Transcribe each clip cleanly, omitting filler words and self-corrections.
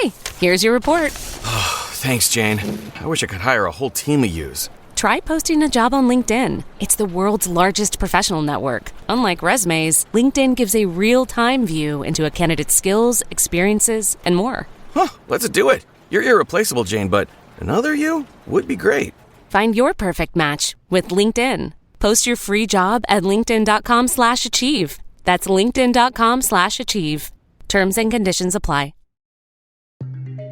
Okay, here's your report. Thanks, Jane. I wish I could hire a whole team of yous. Try posting a job on LinkedIn. It's the world's largest professional network. Unlike resumes, LinkedIn gives a real-time view into a candidate's skills, experiences, and more. Huh, let's do it. You're irreplaceable, Jane, but another you would be great. Find your perfect match with LinkedIn. Post your free job at linkedin.com/achieve. That's linkedin.com/achieve. Terms and conditions apply.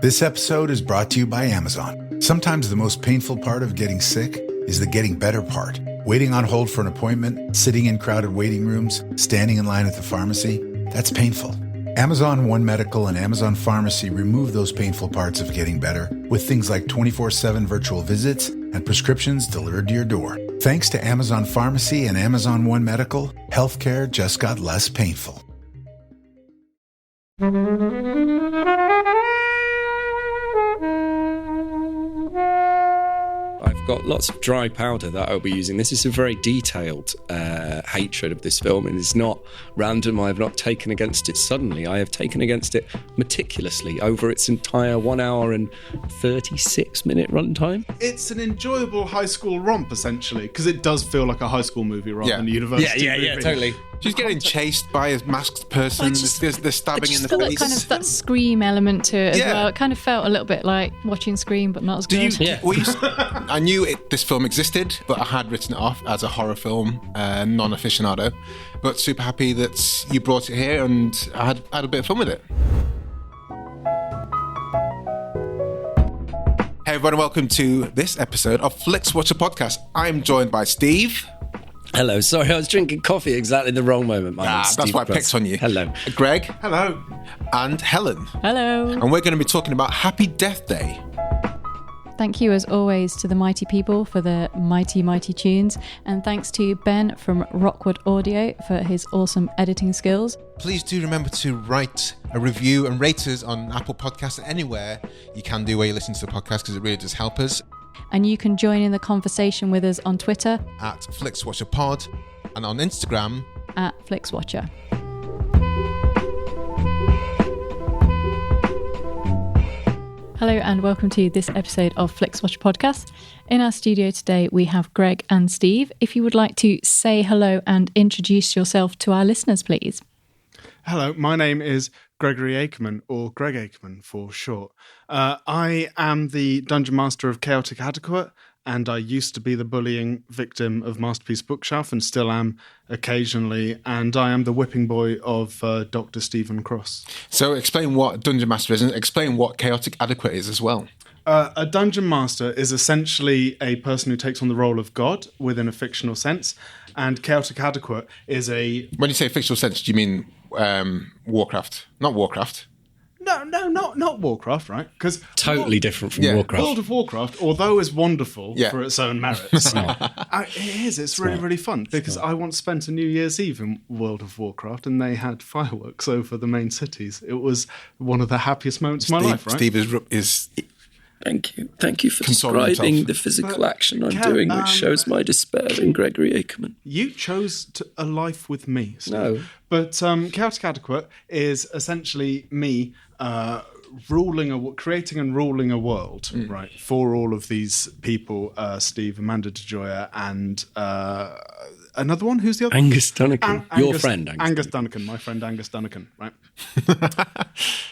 This episode is brought to you by Amazon. Sometimes the most painful part of getting sick is the getting better part. Waiting on hold for an appointment, sitting in crowded waiting rooms, standing in line at the pharmacy, that's painful. Amazon One Medical and Amazon Pharmacy remove those painful parts of getting better with things like 24/7 virtual visits and prescriptions delivered to your door. Thanks to Amazon Pharmacy and Amazon One Medical, healthcare just got less painful. I've got lots of dry powder that I'll be using. This is a very detailed hatred of this film, and it's not random. I have not taken against it suddenly. I have taken against it meticulously over its entire 1 hour and 36-minute runtime. It's an enjoyable high school romp, essentially, because it does feel like a high school movie rather than a university movie. Yeah, totally. She's getting chased by a masked person. They're stabbing in the face. Kind of that Scream element to it as well. It kind of felt a little bit like watching Scream, but not as good. I knew this film existed, but I had written it off as a horror film, non-aficionado. But super happy that you brought it here, and I had a bit of fun with it. Hey everyone, welcome to this episode of Flixwatcher podcast. I'm joined by Steve. Hello, sorry, I was drinking coffee exactly the wrong moment. That's why I picked on you. Hello. Greg. Hello. And Helen. Hello. And we're going to be talking about Happy Death Day. Thank you, as always, to the mighty people for the mighty, mighty tunes. And thanks to Ben from Rockwood Audio for his awesome editing skills. Please do remember to write a review and rate us on Apple Podcasts, anywhere you can do where you listen to the podcast, because it really does help us. And you can join in the conversation with us on Twitter at FlixWatcherPod and on Instagram at Flixwatcher. Hello and welcome to this episode of Flixwatcher Podcast. In our studio today we have Greg and Steve. If you would like to say hello and introduce yourself to our listeners, please. Hello, my name is Gregory Akerman, or Greg Akerman for short. I am the Dungeon Master of Chaotic Adequate, and I used to be the bullying victim of Masterpiece Bookshelf, and still am occasionally, and I am the whipping boy of Dr. Stephen Cross. So explain what Dungeon Master is, and explain what Chaotic Adequate is as well. A Dungeon Master is essentially a person who takes on the role of God within a fictional sense, and Chaotic Adequate is a... When you say fictional sense, do you mean Warcraft? Not Warcraft. No, not Warcraft, right? Because totally different from Warcraft. World of Warcraft, although is wonderful for its own merits, it is. It's really, really fun, because I once spent a New Year's Eve in World of Warcraft, and they had fireworks over the main cities. It was one of the happiest moments of my life, right? Steve is Thank you for describing the physical action I'm doing, which shows my despair in Gregory Akerman. You chose a life with me, Steve. No. But Chaotic Adequate is essentially me creating and ruling a world, right, for all of these people, Steve, Amanda DeJoya, and another one. Who's the other? Angus Dunnican. Your friend, Angus Dunnican. My friend Angus Dunnican, right?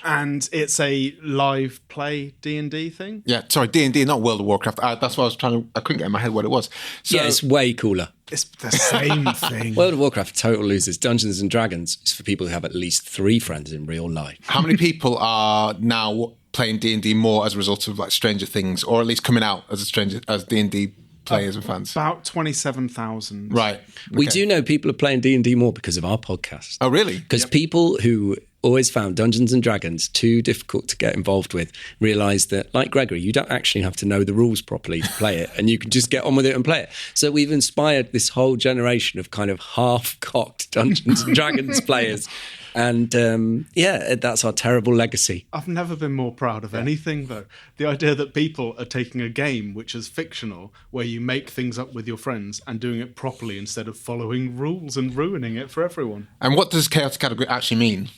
And it's a live play D&D thing. Yeah, sorry, D&D, not World of Warcraft. That's what I was I couldn't get in my head what it was. So, yeah, it's way cooler. It's the same thing. World of Warcraft total losers. Dungeons and Dragons is for people who have at least 3 friends in real life. How many people are now playing D&D more as a result of like Stranger Things, or at least coming out as D&D players and fans? About 27,000. Right. Okay. We do know people are playing D&D more because of our podcast. Oh, really? Because people who always found Dungeons and Dragons too difficult to get involved with realise that, like Gregory, you don't actually have to know the rules properly to play it, and you can just get on with it and play it. So we've inspired this whole generation of kind of half-cocked Dungeons and Dragons players. And that's our terrible legacy. I've never been more proud of anything, though. The idea that people are taking a game which is fictional, where you make things up with your friends, and doing it properly instead of following rules and ruining it for everyone. And what does Chaotic Category actually mean?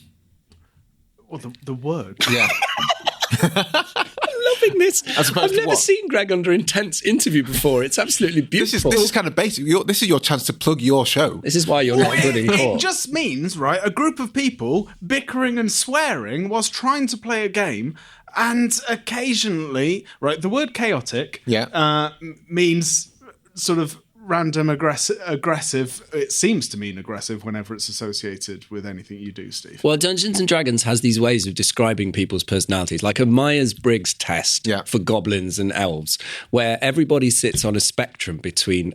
Well, the word. Yeah. I'm loving this. I've never seen Greg under intense interview before. It's absolutely beautiful. This is kind of basic. This is your chance to plug your show. This is why you're not good in court. It just means, right, a group of people bickering and swearing whilst trying to play a game, and occasionally, right, the word chaotic means sort of random aggressive. It seems to mean aggressive whenever it's associated with anything you do, Steve. Well, Dungeons and Dragons has these ways of describing people's personalities, like a Myers-Briggs test for goblins and elves, where everybody sits on a spectrum between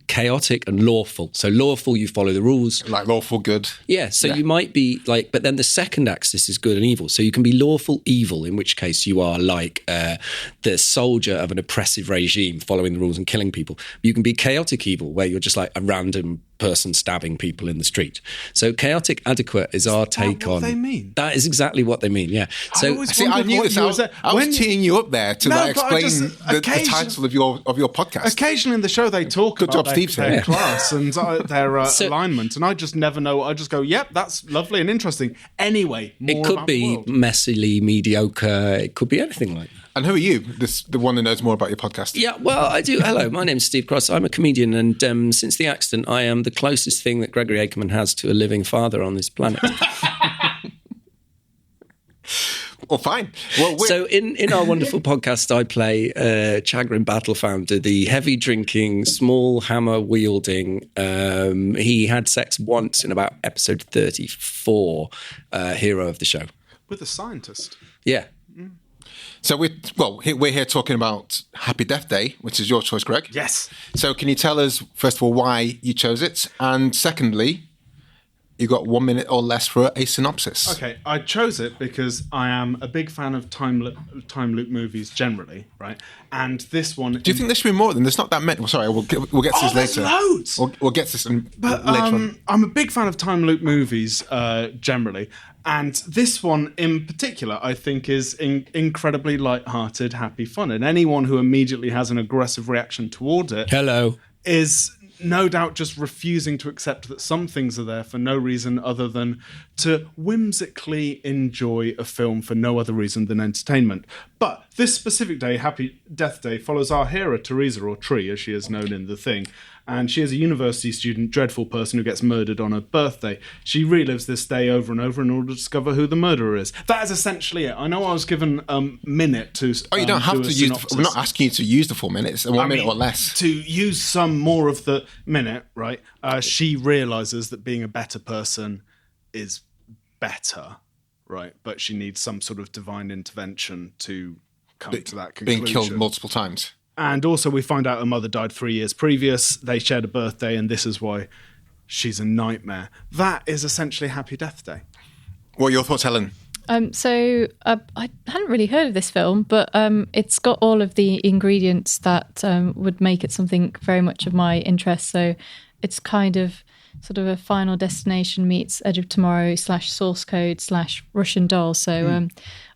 chaotic and lawful. So lawful, you follow the rules. Like lawful good. Yeah, so you might be like, but then the second axis is good and evil. So you can be lawful evil, in which case you are like the soldier of an oppressive regime following the rules and killing people. You can be chaotic evil, where you're just like a random person stabbing people in the street. So chaotic adequate is our take on... what they mean? That is exactly what they mean, yeah. So I knew this. I was teeing you up there to explain the title of your podcast. Occasionally in the show they talk about their class and their alignment, and I just never know. I just go, yep, that's lovely and interesting. Anyway, more it could be messily mediocre. It could be anything like that. And who are you, the one who knows more about your podcast? Yeah, well, I do. Hello, my name's Steve Cross. I'm a comedian, and since the accident, I am the closest thing that Gregory Akerman has to a living father on this planet. Well, fine. Well, so in our wonderful podcast, I play Chagrin Battle Founder, the heavy-drinking, small hammer-wielding, he had sex once in about episode 34, hero of the show. With a scientist. Yeah. So we're here talking about Happy Death Day, which is your choice, Greg. Yes. So can you tell us, first of all, why you chose it? And secondly, you got 1 minute or less for a synopsis. Okay, I chose it because I am a big fan of time loop movies generally, right? And this one... Do you think there should be more than... There's not that many... Well, sorry, we'll get to this later. Loads! We'll get to this later on. I'm a big fan of time loop movies generally. And this one in particular, I think, is incredibly light-hearted, happy fun. And anyone who immediately has an aggressive reaction toward it... is no doubt just refusing to accept that some things are there for no reason other than to whimsically enjoy a film for no other reason than entertainment. But this specific day, Happy Death Day, follows our hero, Theresa, or Tree, as she is known in the thing. And she is a university student, dreadful person who gets murdered on her birthday. She relives this day over and over in order to discover who the murderer is. That is essentially it. I know I was given a minute to you don't have to use... We're not asking you to use the 4 minutes. 1 minute or less. To use some more of the minute, right? She realises that being a better person is better, right? But she needs some sort of divine intervention to come to that conclusion. Being killed multiple times. And also we find out her mother died 3 years previous. They shared a birthday, and this is why she's a nightmare. That is essentially Happy Death Day. What are your thoughts, Helen? So I hadn't really heard of this film, but it's got all of the ingredients that would make it something very much of my interest. So it's kind of sort of a Final Destination meets Edge of Tomorrow / Source Code / Russian Doll. So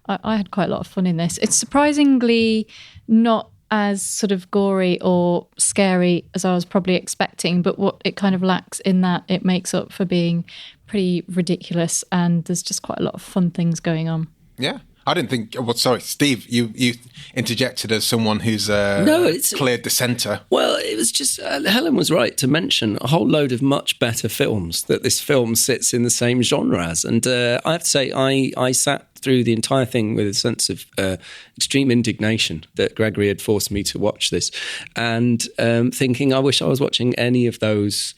I had quite a lot of fun in this. It's surprisingly not as sort of gory or scary as I was probably expecting, but what it kind of lacks in that, it makes up for being pretty ridiculous, and there's just quite a lot of fun things going on. Yeah. I didn't think... Well, sorry, Steve, you interjected as someone who's clear dissenter. Well, it was just... Helen was right to mention a whole load of much better films that this film sits in the same genre as. And I have to say, I sat through the entire thing with a sense of extreme indignation that Gregory had forced me to watch this, and thinking I wish I was watching any of those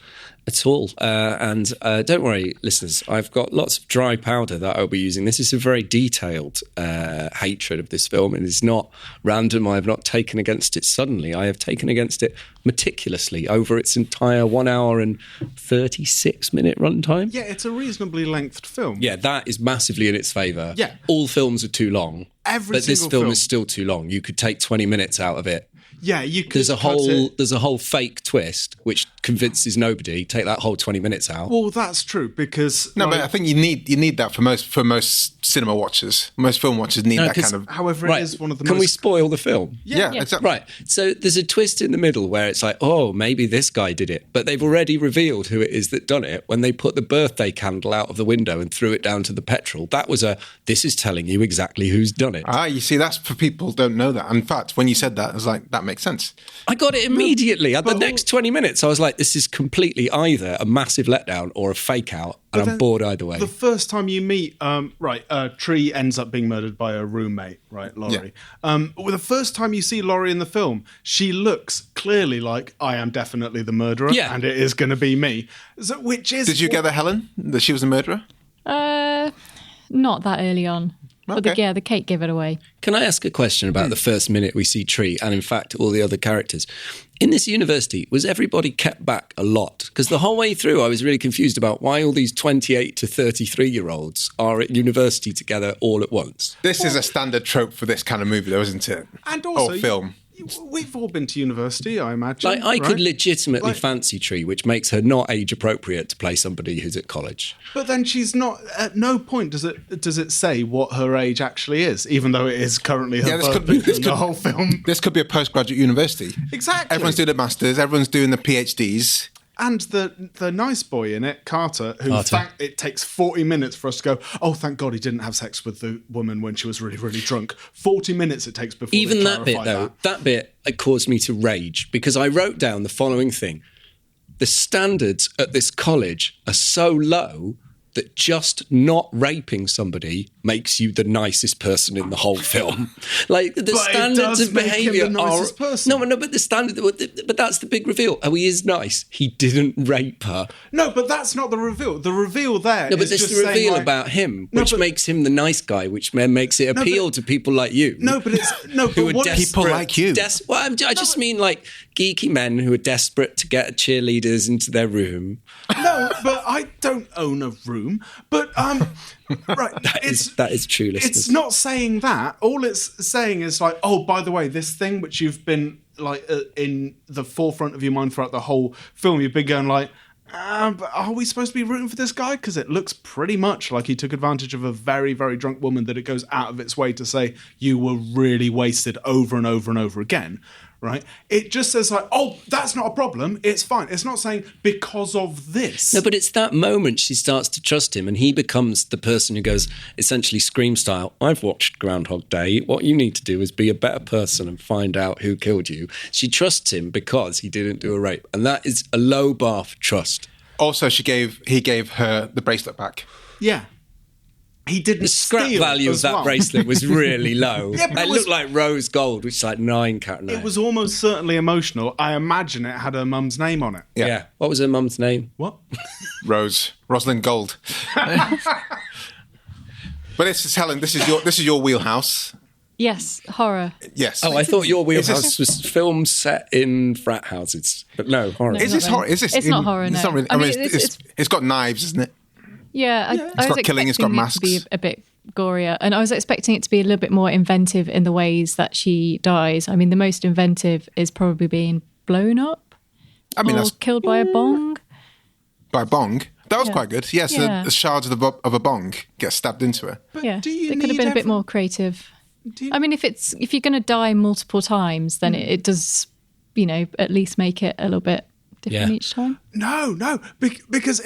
at all. And don't worry, listeners, I've got lots of dry powder that I'll be using. This is a very detailed hatred of this film. It is not random. I have not taken against it suddenly. I have taken against it meticulously over its entire 1 hour and 36 minute runtime. Yeah, it's a reasonably lengthed film. Yeah, that is massively in its favour. Yeah. All films are too long. But this film is still too long. You could take 20 minutes out of it. Yeah, you could there's a whole fake twist which convinces nobody. Take that whole 20 minutes out. Well, that's true because No, but I think you need that for most cinema watchers. Most film watchers need that kind of. However, Right. it is one of the Can most. we spoil the film? Yeah, exactly. Right. So there's a twist in the middle where it's like, oh, maybe this guy did it. But they've already revealed who it is that done it when they put the birthday candle out of the window and threw it down to the petrol. That was this is telling you exactly who's done it. You see, that's for people who don't know that. In fact, when you said that, I was like, that makes sense. I got it immediately. At the next 20 minutes, I was like, this is completely either a massive letdown or a fake out. And I'm bored either way. The first time you meet, Tree ends up being murdered by a roommate, right, Laurie. Yeah. Well, the first time you see Laurie in the film, she looks clearly like, I am definitely the murderer, and it is going to be me. So, which is... Did you gather, Helen, that she was a murderer? Not that early on. Okay. But the cake gave it away. Can I ask a question about the first minute we see Tree and, in fact, all the other characters? In this university, was everybody kept back a lot? Because the whole way through, I was really confused about why all these 28 to 33-year-olds are at university together all at once. This is a standard trope for this kind of movie, though, isn't it? And also... Or film. We've all been to university, I imagine. Like, I could right? legitimately fancy Tree, which makes her not age appropriate to play somebody who's at college. But then she's not. At no point does it say what her age actually is, even though it is currently her birthday in the whole film. This could be a postgraduate university. Exactly. Everyone's doing the masters. Everyone's doing the PhDs. And the nice boy in it, Carter, who it takes 40 minutes for us to go, oh, thank God he didn't have sex with the woman when she was really, really drunk. 40 minutes it takes before Even they that bit, clarify though, that bit, it caused me to rage because I wrote down the following thing. The standards at this college are so low that just not raping somebody makes you the nicest person in the whole film. Like, the standards of behaviour are... No, but the standard... But that's the big reveal. Oh, he is nice. He didn't rape her. No, but that's not the reveal. The reveal there No, but is there's just the reveal saying, about him, which makes him the nice guy, which makes it appeal to people like you. No, but it's... No, who but are what desperate, people like you. I just mean like geeky men who are desperate to get cheerleaders into their room. No, but I don't own a room. But right, that is true, listeners. It's not saying that. All it's saying is like, oh, by the way, this thing which you've been like in the forefront of your mind throughout the whole film, you've been going like, but are we supposed to be rooting for this guy? Because it looks pretty much like he took advantage of a very, very drunk woman that it goes out of its way to say you were really wasted over and over and over again. Right? It just says like, oh, that's not a problem. It's fine. It's not saying because of this. No, but it's that moment she starts to trust him and he becomes the person who goes essentially Scream style, I've watched Groundhog Day. What you need to do is be a better person and find out who killed you. She trusts him because he didn't do a rape. And that is a low bar for trust. Also, he gave her the bracelet back. Yeah. He didn't The scrap steal value of as that well. bracelet was really low. Yeah, but it looked like rose gold, which is like 9 carat. It was almost certainly emotional. I imagine it had her mum's name on it. Yeah. What was her mum's name? What? Rosalind Gold. But this is Helen. This is your wheelhouse. Yes, horror. Yes. Oh, I thought your wheelhouse was films set in frat houses, but no horror. No, Is this horror? Is this? It's not horror. It's No. not really. I mean, it's got knives, isn't it? Yeah, I was got killing, it's got expecting it to be masks. a bit gorier, and I was expecting it to be a little bit more inventive in the ways that she dies. I mean, the most inventive is probably being blown up. I mean, or that's killed by a bong. by a bong. That was Yeah. quite good. Yes, Yeah. the shards of a bong get stabbed into her. But Yeah, do you it could have need been a bit more creative. I mean, if you're going to die multiple times, then it does, at least make it a little bit different each time. No, because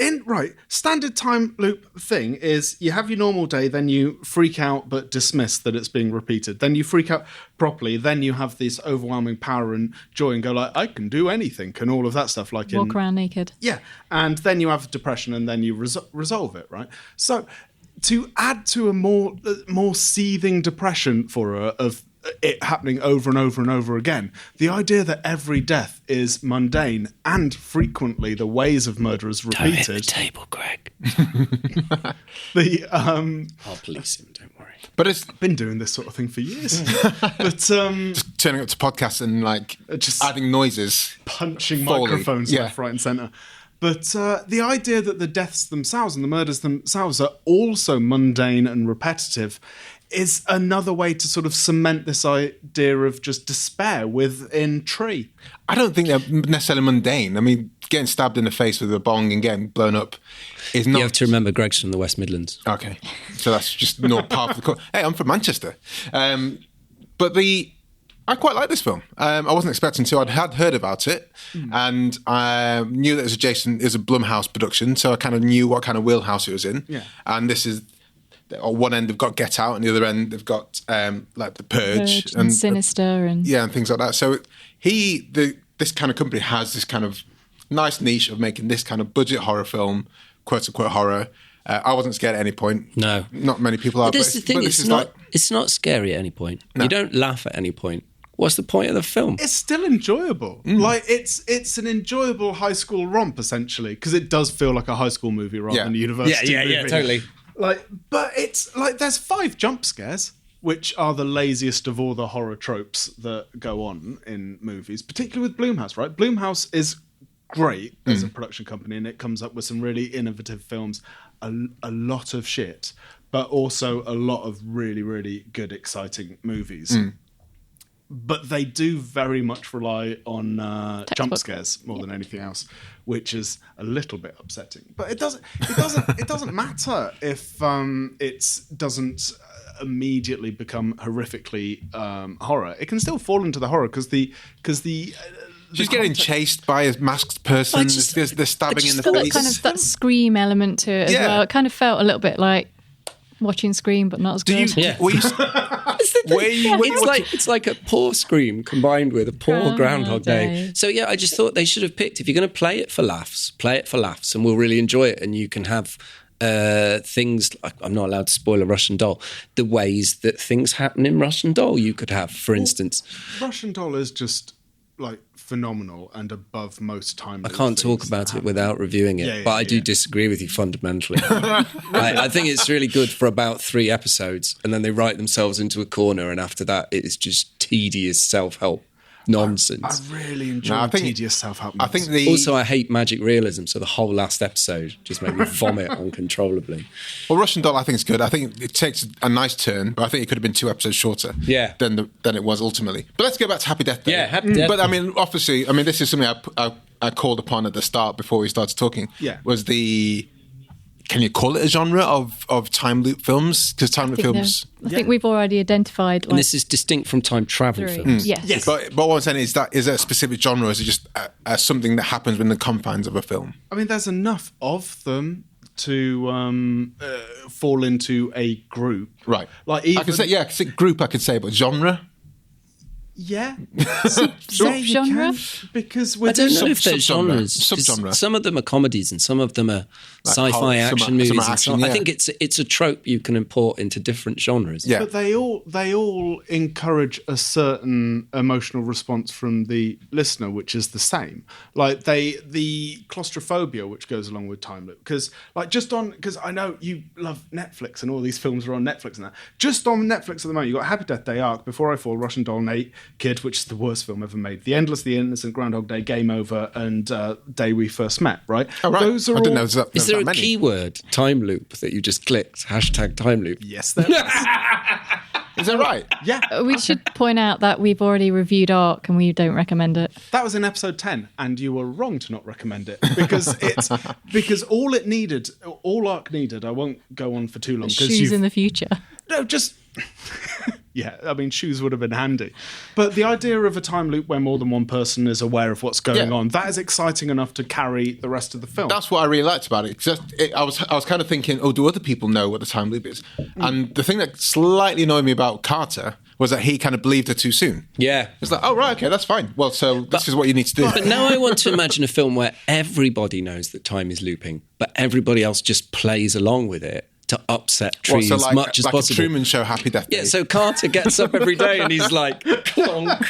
standard time loop thing is you have your normal day, then you freak out but dismiss that it's being repeated. Then you freak out properly, then you have this overwhelming power and joy and go like, I can do anything and all of that stuff. Like Walk around naked. Yeah, and then you have depression and then you resolve it, right? So to add to a more seething depression for her of it happening over and over and over again, the idea that every death is mundane and frequently the ways of murderers repeated. Don't hit the table, Greg. I'll police him, don't worry. But it's been doing this sort of thing for years. But just turning up to podcasts and just adding noises, punching Foley. microphones left, right, and centre. But the idea that the deaths themselves and the murders themselves are also mundane and repetitive is another way to sort of cement this idea of just despair within Tree. I don't think they're necessarily mundane. I mean, getting stabbed in the face with a bong and getting blown up is not... You have to remember Greg's from the West Midlands. Okay. So that's just not part of the... Hey, I'm from Manchester. But I quite like this film. I wasn't expecting to. I had heard about it, and I knew that it was a Blumhouse production, so I kind of knew what kind of wheelhouse it was in. Yeah. And this is... On one end, they've got Get Out, and the other end, they've got like The Purge and Sinister, and things like that. So this kind of company has this kind of nice niche of making this kind of budget horror film, quote unquote horror. I wasn't scared at any point. No, not many people are. But that's the thing. It's not scary at any point. No. You don't laugh at any point. What's the point of the film? It's still enjoyable. Like it's an enjoyable high school romp essentially, because it does feel like a high school movie rather than a university movie. Yeah, totally. But it's like there's 5 jump scares, which are the laziest of all the horror tropes that go on in movies, particularly with Blumhouse, right? Blumhouse is great as a production company, and it comes up with some really innovative films, a lot of shit, but also a lot of really, really good, exciting movies. But they do very much rely on jump scares more than anything else, which is a little bit upsetting. But it doesn't matter if it doesn't immediately become horrifically horror. It can still fall into the horror because the she's getting chased by a masked person. They're stabbing in the face. Kind of that Scream element to it as well. It kind of felt a little bit like watching Scream, but not as good. It's like a poor Scream combined with a poor Groundhog Day. So I just thought they should have picked, if you're going to play it for laughs, and we'll really enjoy it, and you can have things like, I'm not allowed to spoil a Russian Doll, the ways that things happen in Russian Doll you could have, for instance. Russian Doll is just like phenomenal and above most time. I can't talk about it without reviewing it, but I do disagree with you fundamentally. I think it's really good for about 3 episodes, and then they write themselves into a corner, and after that it is just tedious self-help nonsense. I really enjoy tedious self-help. Also, I hate magic realism, so the whole last episode just made me vomit uncontrollably. Well, Russian Doll, I think it's good. I think it takes a nice turn, but I think it could have been 2 episodes shorter than it was ultimately. But let's go back to Happy Death Day. Yeah, Happy Death Day. But I mean, obviously, this is something I called upon at the start before we started talking. Yeah. Was can you call it a genre of time loop films? Because time loop films... I think we've already identified... and this is distinct from time travel films. Yes. But what I'm saying is that, is it a specific genre, or is it just something that happens within the confines of a film? I mean, there's enough of them to fall into a group. Right. Like even, I can say, group I could say, but genre? Yeah. Genre? Because I don't know if there's genres. Subgenre. Some of them are comedies and some of them are sci-fi action movies. I think it's a trope you can import into different genres. Yeah. But they all encourage a certain emotional response from the listener, which is the same. Like the claustrophobia, which goes along with time loop. Because I know you love Netflix and all these films are on Netflix and that. Just on Netflix at the moment, you've got Happy Death Day, Arc, Before I Fall, Russian Doll, Nate, Kid, which is the worst film ever made, The Endless, The Innocent, Groundhog Day, Game Over, and Day We First Met, right? Oh, right. Those are I didn't know there was Is there that a keyword, time loop, that you just clicked? # time loop? Yes, there is. Is that right? Yeah. We should point out that we've already reviewed Arc and we don't recommend it. That was in episode 10, and you were wrong to not recommend it because all Arc needed, I won't go on for too long. Shoes in the future. No, just... Yeah, I mean, shoes would have been handy. But the idea of a time loop where more than one person is aware of what's going on, that is exciting enough to carry the rest of the film. That's what I really liked about it. I was kind of thinking, do other people know what the time loop is? And the thing that slightly annoyed me about Carter was that he kind of believed her too soon. Yeah. It's like, right, okay, that's fine. Well, so this is what you need to do. But now I want to imagine a film where everybody knows that time is looping, but everybody else just plays along with it to upset Tree as much as possible. Like a Truman Show Happy Death Day. Yeah, so Carter gets up every day and he's like, clonk.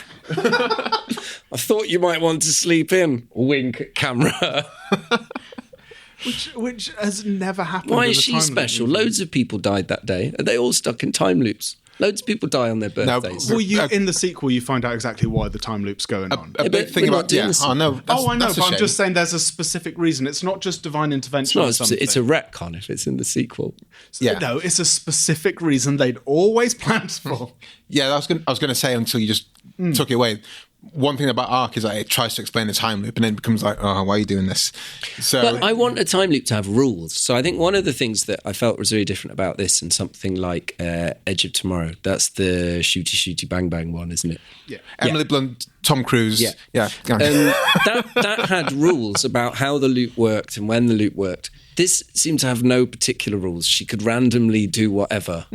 I thought you might want to sleep in. Wink at camera. Which has never happened. Why is she special? Loads of people died that day. Are they all stuck in time loops? Loads of people die on their birthdays. Well, in the sequel, you find out exactly why the time loop's going on. A big thing about I know, but I'm just saying there's a specific reason. It's not just divine intervention. It's a retcon if it's in the sequel. No, it's a specific reason they'd always planned for. Yeah, I was going to say until you just took it away. One thing about Ark is that it tries to explain the time loop and then it becomes like, oh, why are you doing this? So, but I want a time loop to have rules. So I think one of the things that I felt was really different about this and something like Edge of Tomorrow, that's the shooty bang bang one, isn't it? Yeah. Emily Blunt, Tom Cruise. Yeah. That had rules about how the loop worked and when the loop worked. This seemed to have no particular rules. She could randomly do whatever.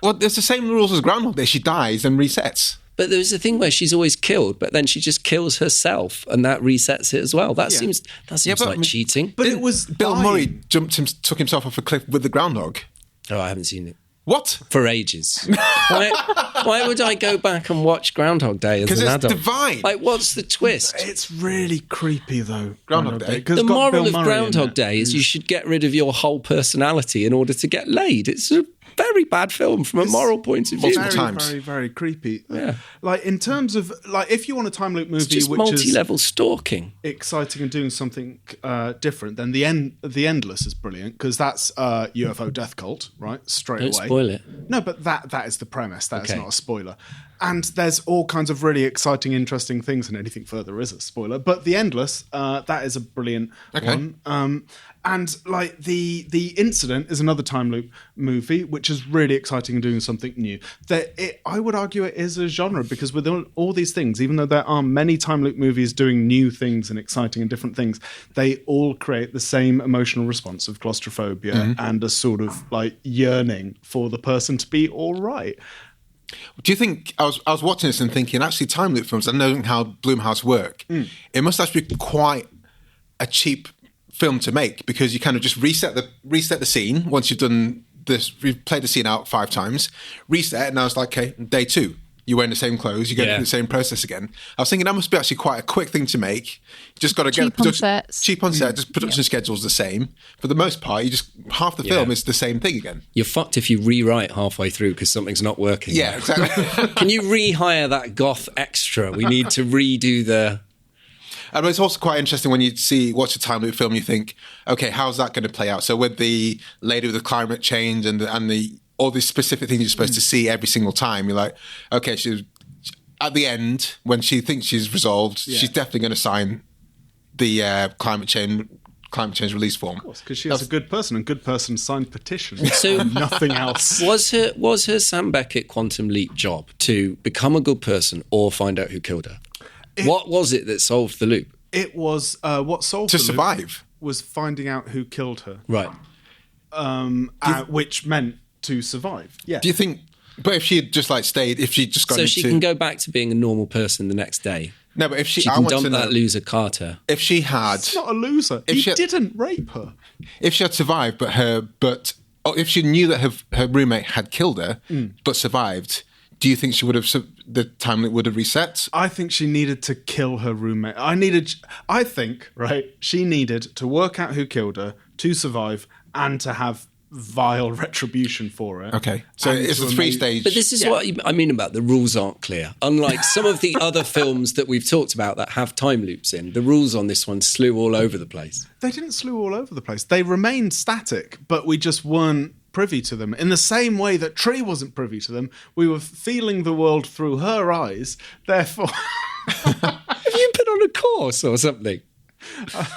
Well, there's the same rules as Groundhog Day. She dies and resets. But there's a thing where she's always killed, but then she just kills herself, and that resets it as well. That seems like cheating. But it was Bill Murray took himself off a cliff with the groundhog. Oh, I haven't seen it. What? For ages. Why would I go back and watch Groundhog Day as an adult? Because it's divine. Like, what's the twist? It's really creepy, though. Groundhog Day. The moral of Groundhog Day is you should get rid of your whole personality in order to get laid. It's a very bad film from a moral point of view. Very, very creepy. Yeah. Like, in terms of, like, if you want a time loop movie just which multi-level stalking, exciting and doing something different, then the Endless is brilliant, because that's UFO death cult, right? Straight away. Don't spoil it. No, but that is the premise. That is not a spoiler. And there's all kinds of really exciting, interesting things, and anything further is a spoiler. But the Endless, that is a brilliant one. And like the Incident is another time loop movie, which is really exciting and doing something new. I would argue it is a genre, because with all these things, even though there are many time loop movies doing new things and exciting and different things, they all create the same emotional response of claustrophobia and a sort of like yearning for the person to be all right. Do you think, I was watching this and thinking, actually time loop films, I know how Blumhouse work, it must actually be quite a cheap film to make, because you kind of just reset the scene once you've done this, you've played the scene out 5 times, reset, and now it's like, okay, day 2. You're wearing the same clothes, you go through the same process again. I was thinking that must be actually quite a quick thing to make. You just got to get cheap on set, just production schedule's the same. For the most part, half the film is the same thing again. You're fucked if you rewrite halfway through because something's not working. Yeah, exactly. Can you rehire that goth extra? We need to redo the... And it's also quite interesting when you watch a time loop film, you think, okay, how's that going to play out? So with the lady with the climate change and all these specific things you're supposed to see every single time, you're like, okay, she's at the end, when she thinks she's resolved, she's definitely going to sign the climate change release form. Of course, because she is a good person, and good persons sign petitions. So nothing else. Was her Sam Beckett quantum leap job to become a good person or find out who killed her? What was it that solved the loop? It was what solved the loop survive was finding out who killed her. Right. Which meant to survive. Yeah. Do you think? But if she had just stayed, if she just got so she can go back to being a normal person the next day. No, but if she can dump that loser Carter. If she had, it's not a loser. He didn't rape her. If she had survived, if she knew that her roommate had killed her, but survived. Do you think the time limit would have reset? I think she needed to kill her roommate. I think, she needed to work out who killed her, to survive, and to have vile retribution for it. Okay. So it's a 3-stage... But this is what I mean about the rules aren't clear. Unlike some of the other films that we've talked about that have time loops in, the rules on this one slew all over the place. They didn't slew all over the place. They remained static, but we just weren't privy to them. In the same way that Tree wasn't privy to them, we were feeling the world through her eyes, therefore... Have you been on a course or something?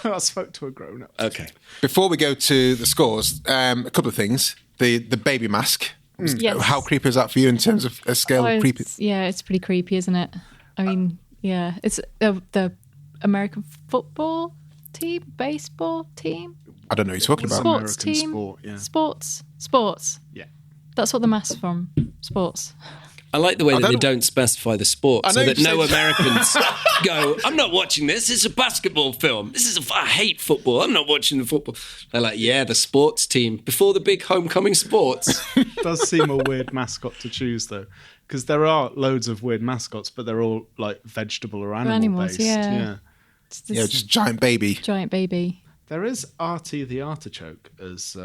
I spoke to a grown-up. Okay. Before we go to the scores, a couple of things. The baby mask. Yes. How creepy is that for you in terms of a scale of creepy? Yeah, it's pretty creepy, isn't it? I mean, yeah. It's the American football team, baseball team. I don't know what you're talking about. Sports American team. Sport, yeah. Sports. Yeah. That's what the mask's from. Sports. I like the way that they don't specify the sport so that no Americans go, I'm not watching this. It's a basketball film. I hate football. I'm not watching the football. They're like, yeah, the sports team. Before the big homecoming sports. It does seem a weird mascot to choose, though. Because there are loads of weird mascots, but they're all like vegetable or animal-based. Yeah. Just giant baby. Giant baby. There is Artie the Artichoke as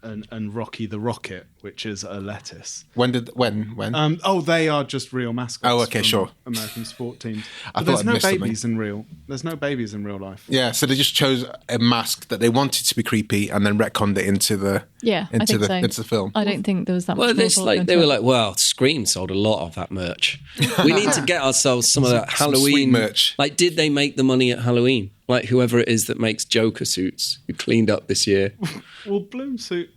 and Rocky the Rocket, which is a lettuce. When? They are just real mascots. Oh, okay, from sure. American sport teams. I But thought there's I'd no missed something. babies in real. There's no babies in real life. Yeah, so they just chose a mask that they wanted to be creepy and then retconned it into the into the film. I don't think there was that much. Well, more this thought like into they were it. like, well, Scream sold a lot of that merch. We need to get ourselves some of that Some sweet Halloween merch. Like, did they make the money at Halloween? Like, whoever it is that makes Joker suits, who cleaned up this year. Well, Blumhouse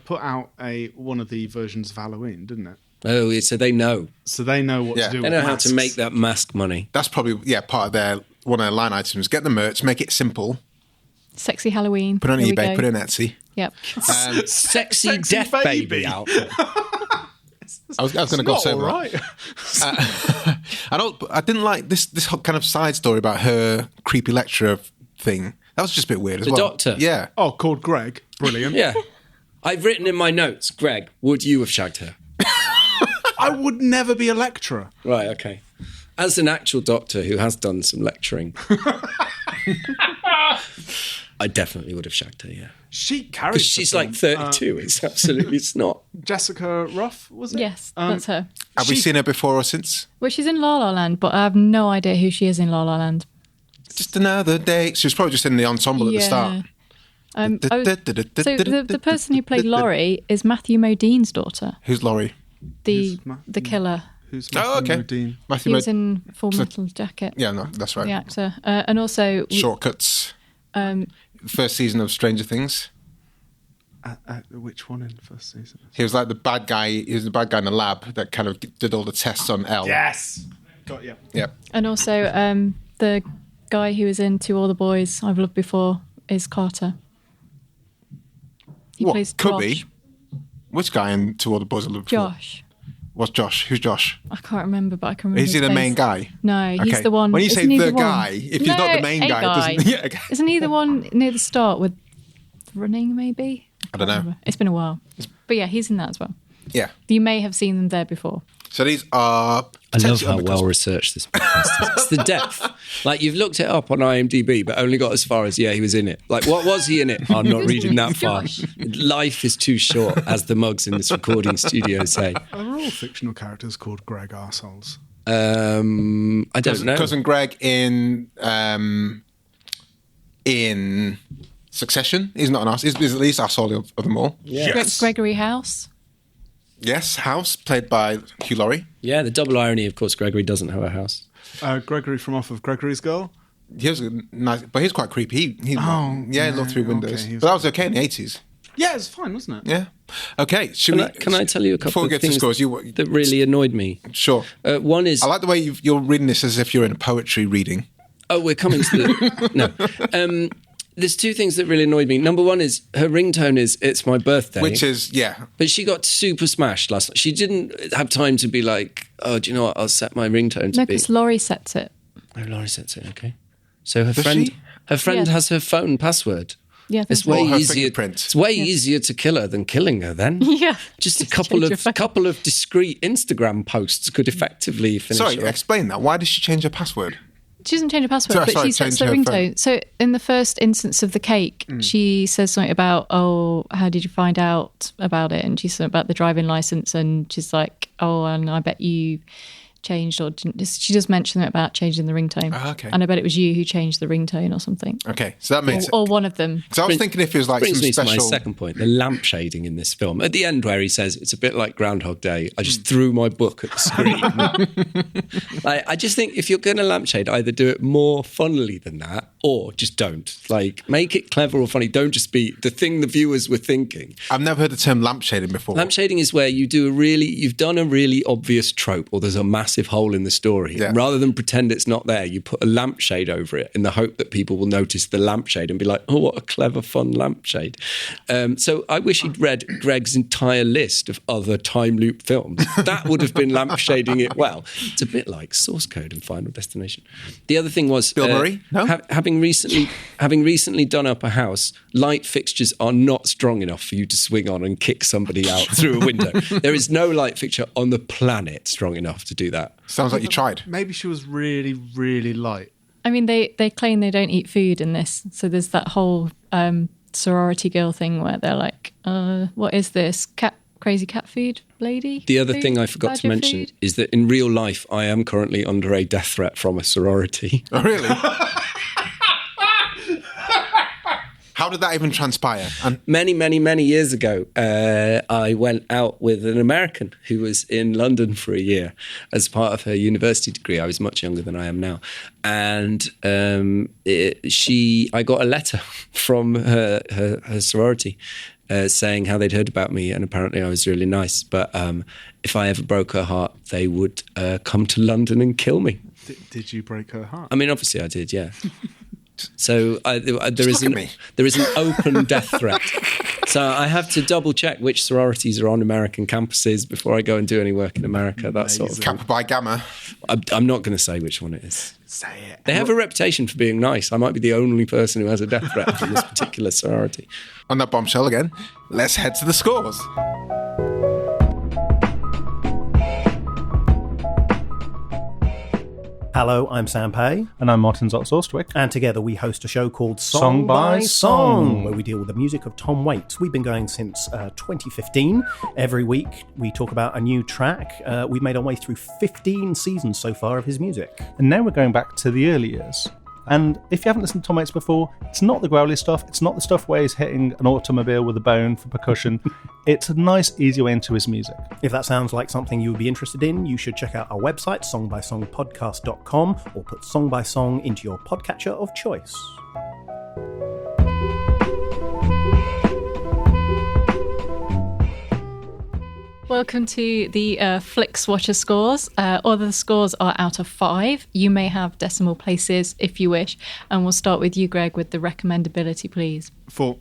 put out one of the versions of Halloween, didn't it? Oh, so they know. So they know what to do. They with know how masks. to make that mask money. That's probably part of one of their line items. Get the merch, make it simple, Sexy Halloween. put it on Here we eBay, go. put it on Etsy. Yep. Sexy death baby. baby out. I was going to go Not over all right. I didn't like this whole kind of side story about her creepy lecturer thing. That was just a bit weird as The well. doctor? Yeah. Oh, called Greg. Brilliant. Yeah. I've written in my notes, Greg, would you have shagged her? I would never be a lecturer. Right, okay. As an actual doctor who has done some lecturing, I definitely would have shagged her, yeah. She carries. Because she's like 32. It's not. Jessica Rothe, was it? Yes, that's her. Have we seen her before or since? Well, she's in La La Land, but I have no idea who she is in La La Land. Just another day. She was probably just in the ensemble at the start. So the person who played Laurie is Matthew Modine's daughter, Who's Laurie? the killer. Who's Oh, Matthew okay. Modine? Matthew He was Mod- in Full Metal Jacket. Yeah, no, that's right. The actor, and also Shortcuts. First season of Stranger Things. Which one in the first season? He was like the bad guy. He was the bad guy in the lab that kind of did all the tests on Elle. Yes. Got you. Yeah. and also the guy who was in To All the Boys I've Loved Before is Carter. He plays Could Josh. be. Which guy in To All the Boys I Loved Before? Josh. What's Josh? Who's Josh? I can't remember, but I can remember. Is he his the face. main guy? No, he's Okay. the one. When you say isn't he the one? guy, if he's not the main a guy, it doesn't- yeah, okay. Isn't he the one near the start with running? Maybe I don't know. remember. It's been a while, but yeah, he's in that as well. Yeah. You may have seen them there before. So these are. I love potentially how well undercost- researched this podcast is. It's the depth. Like, you've looked it up on IMDb, but only got as far as, he was in it. Like, what was he in it? I'm not reading that far. Life is too short, as the mugs in this recording studio say. Are all fictional characters called Greg arseholes? I don't know. Cousin Greg in Succession. He's not an ass. He's at least asshole of them all. Yes. Gregory House. Yes, House, played by Hugh Laurie. Yeah, the double irony, of course, Gregory doesn't have a house. Gregory from Off of Gregory's Girl. He was nice, but he was quite creepy. He looked through windows. okay, he was- But that was okay in the 80s. Yeah, it's fine, wasn't it? Yeah. Okay. Can I tell you a couple before we of get to things scores? that really annoyed me? Sure. One is... I like the way you're reading this as if you're in a poetry reading. Oh, we're coming to the... No. There's two things that really annoyed me. Number one is her ringtone is "It's my birthday," Which is, yeah. but she got super smashed last night. She didn't have time to be like, "Oh, do you know what? I'll set my ringtone to No, be." because Laurie sets it. Oh, Laurie sets it. Okay. So her Does friend, she? Yeah. has her phone password. Yeah, I think It's so. way Or her easier. fingerprint. It's way easier to kill her than killing her. Then Yeah, just a Just couple change your of phone. couple of discreet Instagram posts could effectively finish. Sorry, her off. explain that. Why did she change her password? She doesn't change her password, Sorry, but sorry, she sets the change her phone. ringtone. So in the first instance of the cake, she says something about, "Oh, how did you find out about it?" And she's something about the driving license, and she's like, "Oh, and I bet you changed," or didn't. She does mention something about changing the ringtone. Ah, okay. And I bet it was you who changed the ringtone or something, Okay, so that makes it. or one of them. Because I was thinking if it was like Brings some me to my special. second point: the lampshading in this film. At the end, where he says it's a bit like Groundhog Day, I just threw my book at the screen. Like, I just think if you're going to lampshade, either do it more funnily than that, or just don't. Like, make it clever or funny. Don't just be the thing the viewers were thinking. I've never heard the term lampshading before. Lampshading is where you've done a really obvious trope, or there's a massive hole in the story. Yeah. Rather than pretend it's not there, you put a lampshade over it in the hope that people will notice the lampshade and be like, "Oh, what a clever, fun lampshade." So I wish he'd read Greg's entire list of other time loop films. That would have been lampshading it well. It's a bit like Source Code and Final Destination. The other thing was Bill Murray? No? having recently done up a house, light fixtures are not strong enough for you to swing on and kick somebody out through a window. There is no light fixture on the planet strong enough to do that. Sounds like you tried. Maybe she was really, really light. I mean, they claim they don't eat food in this, so there's that whole sorority girl thing where they're like, what is this? Crazy cat food lady? The other thing I forgot to mention is that in real life, I am currently under a death threat from a sorority. Oh, really? How did that even transpire? And many years ago, I went out with an American who was in London for a year as part of her university degree. I was much younger than I am now. And I got a letter from her sorority saying how they'd heard about me, and apparently I was really nice. But if I ever broke her heart, they would come to London and kill me. Did you break her heart? I mean, obviously I did, yeah. So there is an open death threat. So I have to double check which sororities are on American campuses before I go and do any work in America. That sort of thing. Kappa Pi Gamma. I'm not going to say which one it is. Say it. They have a reputation for being nice. I might be the only person who has a death threat from this particular sorority. On that bombshell again, let's head to the scores. Hello, I'm Sam Pay. And I'm Martin Zotz-Orstwick. And together we host a show called Song by Song, where we deal with the music of Tom Waits. We've been going since 2015. Every week we talk about a new track. We've made our way through 15 seasons so far of his music. And now we're going back to the early years. And if you haven't listened to Tom Waits before, it's not the growly stuff. It's not the stuff where he's hitting an automobile with a bone for percussion. It's a nice, easy way into his music. If that sounds like something you would be interested in, you should check out our website, songbysongpodcast.com, or put Song by Song into your podcatcher of choice. Welcome to the Flixwatcher scores. All the scores are out of 5. You may have decimal places if you wish. And we'll start with you, Greg, with the recommendability, please. 4.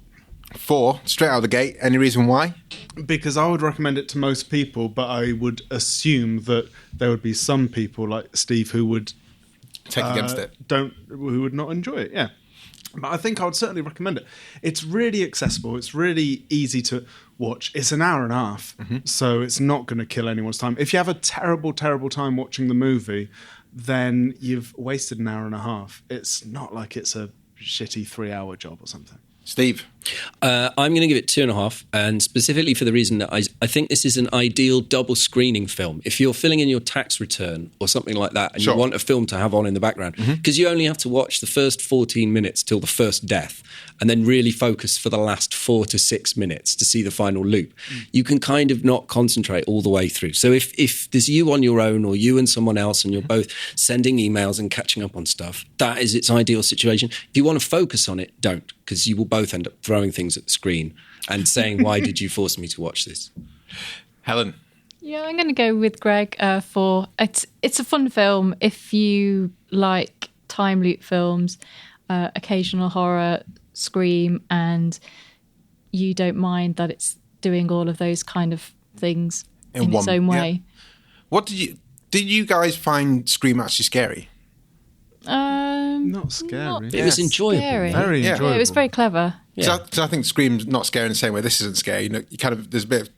4, straight out of the gate. Any reason why? Because I would recommend it to most people, but I would assume that there would be some people like Steve who would take against it. Who would not enjoy it, yeah. But I think I would certainly recommend it. It's really accessible. It's really easy to watch. It's an hour and a half, so it's not going to kill anyone's time. If you have a terrible, terrible time watching the movie, then you've wasted an hour and a half. It's not like it's a shitty 3-hour job or something. Steve? I'm going to give it 2.5, and specifically for the reason that I think this is an ideal double screening film. If you're filling in your tax return or something like that, and you want a film to have on in the background, because you only have to watch the first 14 minutes till the first death, and then really focus for the last 4 to 6 minutes to see the final loop, you can kind of not concentrate all the way through. So if there's you on your own or you and someone else and you're both sending emails and catching up on stuff, that is its ideal situation. If you want to focus on it, don't, because you will both end up throwing things at the screen and saying, why did you force me to watch this? Helen? Yeah, I'm going to go with Greg for it's a fun film if you like time loop films, occasional horror, scream, and you don't mind that it's doing all of those kind of things in its own way. Yeah. What did you guys find Scream actually scary? Not scary. It was enjoyable. Very enjoyable. Yeah, it was very clever. Yeah. So I think Scream's not scary in the same way this isn't scary. You know, there's a bit of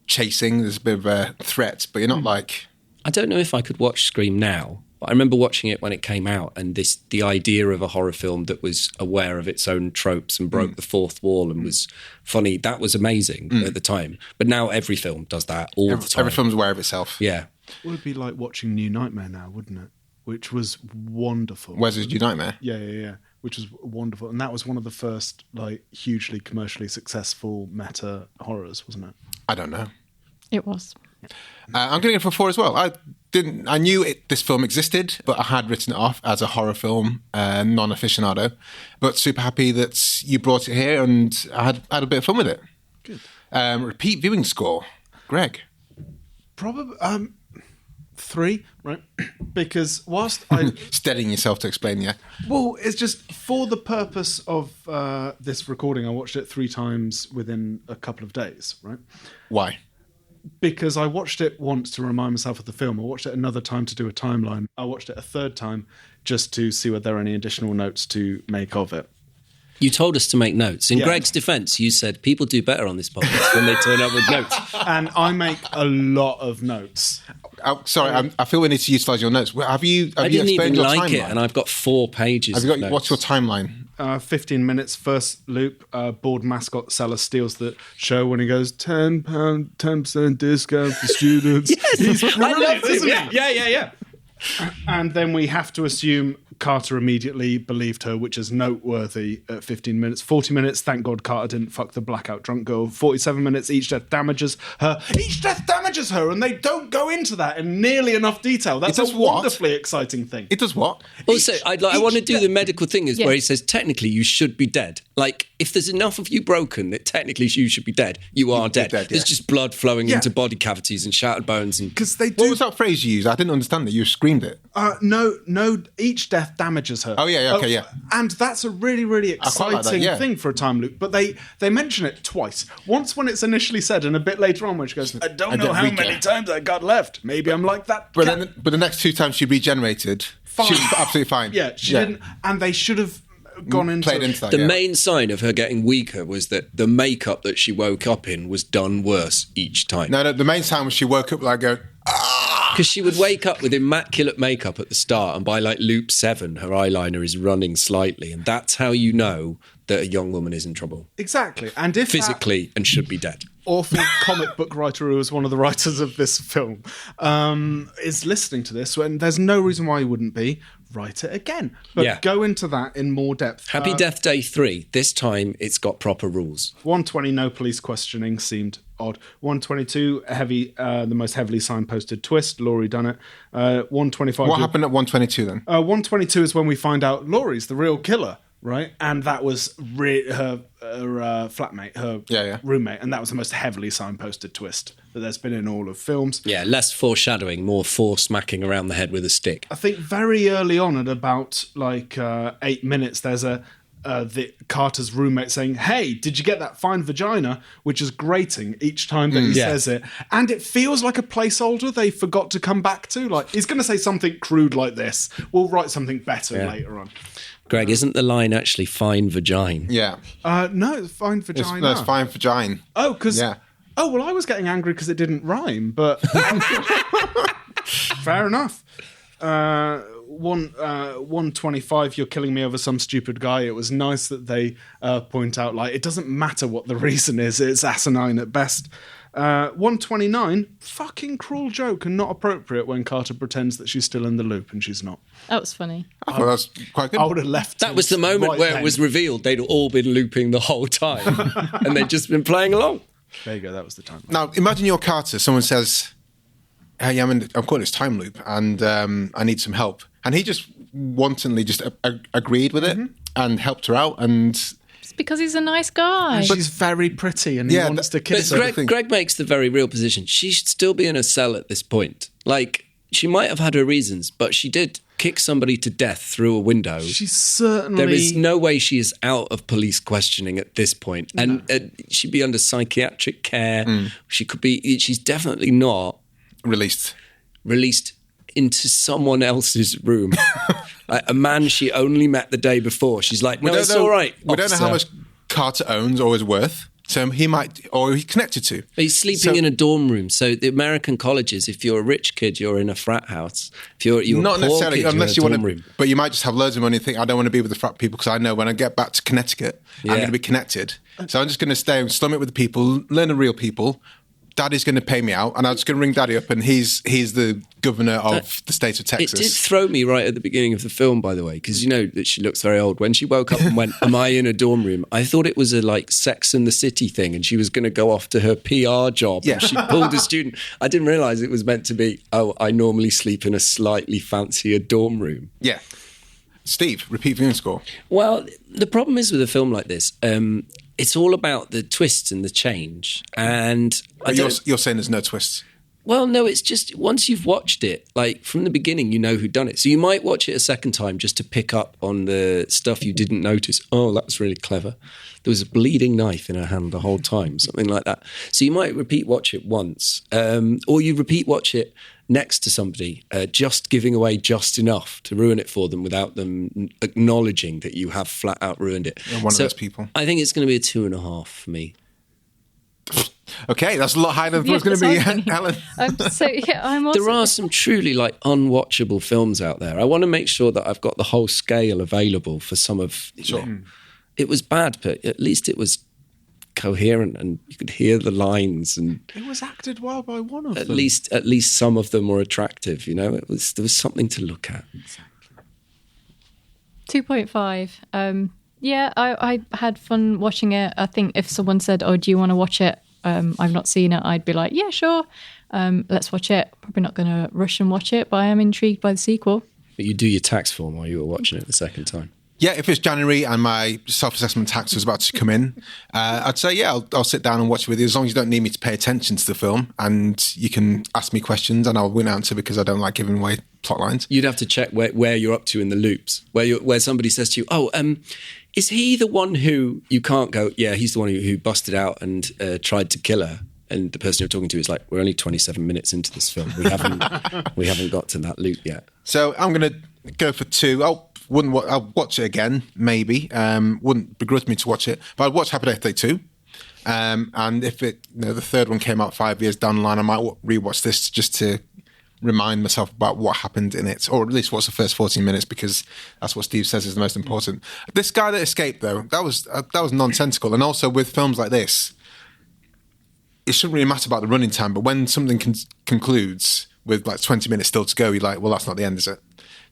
chasing, there's a bit of a threat, but you're not like... I don't know if I could watch Scream now, but I remember watching it when it came out, and the idea of a horror film that was aware of its own tropes and broke the fourth wall and was funny, that was amazing at the time. But now every film does that all the time. Every film's aware of itself. Yeah. It would be like watching New Nightmare now, wouldn't it? Which was wonderful. Where's New Nightmare? Yeah. Which was wonderful. And that was one of the first, hugely commercially successful meta horrors, wasn't it? I don't know. It was. I'm going to go for 4 as well. I knew this film existed, but I had written it off as a horror film, non-aficionado. But super happy that you brought it here, and I had a bit of fun with it. Good. Repeat viewing score, Greg? Probably 3, right? Because whilst I... Steadying yourself to explain, yeah. Well, it's just for the purpose of this recording, I watched it 3 times within a couple of days, right? Why? Because I watched it once to remind myself of the film. I watched it another time to do a timeline. I watched it a third time just to see whether there are any additional notes to make of it. You told us to make notes. In Greg's defence, you said people do better on this podcast when they turn up with notes. And I make a lot of notes. Sorry, I feel we need to utilise your notes. Have you I didn't explained even your like timeline? it, and I've got 4 pages. What's your timeline? 15 minutes, first loop, board mascot seller steals the show when he goes, £10, 10% discount for students. Yes, He's I brilliant, love isn't him. he? Yeah. And then we have to assume Carter immediately believed her, which is noteworthy at 15 minutes. 40 minutes, thank God Carter didn't fuck the blackout drunk girl. 47 minutes, each death damages her. Each death damages her, and they don't go into that in nearly enough detail. That's a wonderfully exciting thing. It does what? Also, I want to do the medical thing where he says, technically, you should be dead. Like, if there's enough of you broken that technically you should be dead, you are dead. There's just blood flowing into body cavities and shattered bones. And because they do. What was that phrase you used? I didn't understand it. You screamed it. No, each death damages her. Oh, yeah, okay, yeah. And that's a really, really exciting thing for a time loop. But they mention it twice. Once when it's initially said, and a bit later on when she goes, I don't know how many times I got left. Maybe I'm like that. But the next 2 times she regenerated, she was absolutely fine. Yeah, she didn't. And they should have gone into that. The main sign of her getting weaker was that the makeup that she woke up in was done worse each time. No, the main sign was she woke up like going, because she would wake up with immaculate makeup at the start, and by like loop 7, her eyeliner is running slightly, and that's how you know that a young woman is in trouble. Exactly. And if physically and should be dead. Awful comic book writer who was one of the writers of this film is listening to this, and there's no reason why he wouldn't be. Write it again. But go into that in more depth. Happy Death Day 3. This time it's got proper rules. 120, no police questioning seemed odd. 122, the most heavily signposted twist. Laurie done it. 125. What happened at 122 then? 122 is when we find out Laurie's the real killer. Right, and that was her flatmate, her roommate, and that was the most heavily signposted twist that there's been in all of films. Yeah, less foreshadowing, more smacking around the head with a stick. I think very early on, at about 8 minutes, there's Carter's roommate saying, "Hey, did you get that fine vagina?" Which is grating each time that he says it, and it feels like a placeholder they forgot to come back to. Like he's going to say something crude like this. We'll write something better later on. Greg, isn't the line actually fine vagina? Yeah. No, it's fine vagina. It's fine vagina. Oh, because... Yeah. Oh, well, I was getting angry because it didn't rhyme, but... Fair enough. 125, you're killing me over some stupid guy. It was nice that they point out, it doesn't matter what the reason is. It's asinine at best. 129, fucking cruel joke and not appropriate when Carter pretends that she's still in the loop and she's not. That was funny. I thought that was quite good. I would have left. That was the moment where it was revealed they'd all been looping the whole time and they'd just been playing along. There you go, that was the time. Now, imagine you're Carter. Someone says, hey, I'm calling this time loop and I need some help. And he just wantonly just agreed with it and helped her out and... Because he's a nice guy. And she's very pretty and he wants to kiss her. Greg makes the very real position. She should still be in a cell at this point. She might have had her reasons, but she did kick somebody to death through a window. She's certainly... There is no way she is out of police questioning at this point. And she'd be under psychiatric care. She could be... She's definitely not... Released into someone else's room. A man she only met the day before. She's like, no, it's all right, We don't know how much Carter owns or is worth. So he might, or he's connected to. He's sleeping in a dorm room. So the American colleges, if you're a rich kid, you're in a frat house. If you're not a poor necessarily, kid, unless you're you in a want dorm to. room. But you might just have loads of money and think, I don't want to be with the frat people because I know when I get back to Connecticut, I'm going to be connected. So I'm just going to stay and slum it with the people, learn the real people. Daddy's going to pay me out, and I'm just going to ring Daddy up, and he's the governor of the state of Texas. It did throw me right at the beginning of the film, by the way, because you know that she looks very old. When she woke up and went, am I in a dorm room? I thought it was a Sex and the City thing, and she was going to go off to her PR job. Yeah. And she pulled a student. I didn't realise it was meant to be, I normally sleep in a slightly fancier dorm room. Yeah. Steve, repeat viewing score. Well, the problem is with a film like this, it's all about the twists and the change. And you're saying there's no twists? Well, no, it's just once you've watched it, from the beginning, you know who'd done it. So you might watch it a second time just to pick up on the stuff you didn't notice. Oh, that was really clever. There was a bleeding knife in her hand the whole time, something like that. So you might repeat watch it once, or you repeat watch it next to somebody, just giving away just enough to ruin it for them without them acknowledging that you have flat out ruined it. You're one of those people. I think it's going to be a 2.5 for me. Okay, that's a lot higher than I thought it was going to be, Helen. I'm also... There are some truly like unwatchable films out there. I want to make sure that I've got the whole scale available for some of. Sure. It was bad, but at least it was coherent and you could hear the lines, and it was acted well by one of them. At least some of them were attractive. There was something to look at. Exactly. 2.5. Yeah, I had fun watching it. I think if someone said, "Oh, do you want to watch it?" I've not seen it. I'd be like, "Yeah, sure. Let's watch it." Probably not going to rush and watch it, but I am intrigued by the sequel. But you do your tax form while you were watching it the second time. Yeah, if it's January and my self-assessment tax was about to come in, I'd say, yeah, I'll sit down and watch it with you, as long as you don't need me to pay attention to the film and you can ask me questions and I won't answer because I don't like giving away plot lines. You'd have to check where you're up to in the loops, where somebody says to you, is he the one who you can't go, yeah, he's the one who busted out and tried to kill her? And the person you're talking to is like, we're only 27 minutes into this film. We haven't got to that loop yet. So I'm going to go for 2. I'll watch it again, maybe. Wouldn't begrudge me to watch it, but I'd watch Happy Death Day 2. And if the third one came out 5 years down the line, I might rewatch this just to remind myself about what happened in it, or at least what's the first 14 minutes, because that's what Steve says is the most important. This guy that escaped, though, that was nonsensical. And also with films like this, it shouldn't really matter about the running time, but when something concludes with like 20 minutes still to go, you're like, well, that's not the end, is it?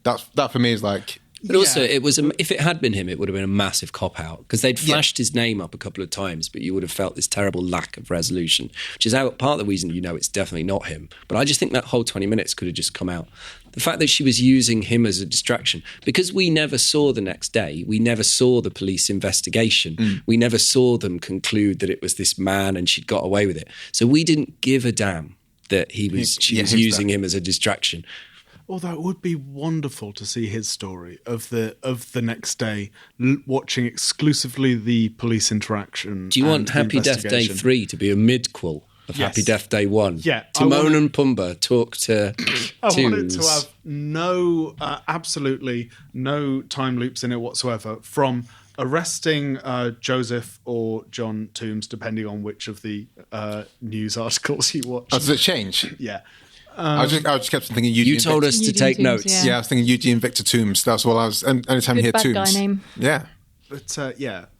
That for me is like... But also, it was if it had been him, it would have been a massive cop-out, because they'd flashed his name up a couple of times, but you would have felt this terrible lack of resolution, which is part of the reason it's definitely not him. But I just think that whole 20 minutes could have just come out. The fact that she was using him as a distraction, because we never saw the next day, we never saw the police investigation, we never saw them conclude that it was this man and she'd got away with it. So we didn't give a damn that she was using him as a distraction. Although it would be wonderful to see his story of the next day, watching exclusively the police interaction. Do you want Happy Death Day 3 to be a midquel of Happy Death Day 1? Yeah. Timon and Pumbaa talk to I tunes. want it to have absolutely no time loops in it whatsoever, from arresting Joseph or John Toombs, depending on which of the news articles you watch. Oh, does it change? Yeah. I just kept thinking Eugene. You told us to take Toombs, notes. Yeah, I was thinking Eugene Victor Toombs. That's what I was. Anytime you hear Bad Toombs, guy name. yeah. But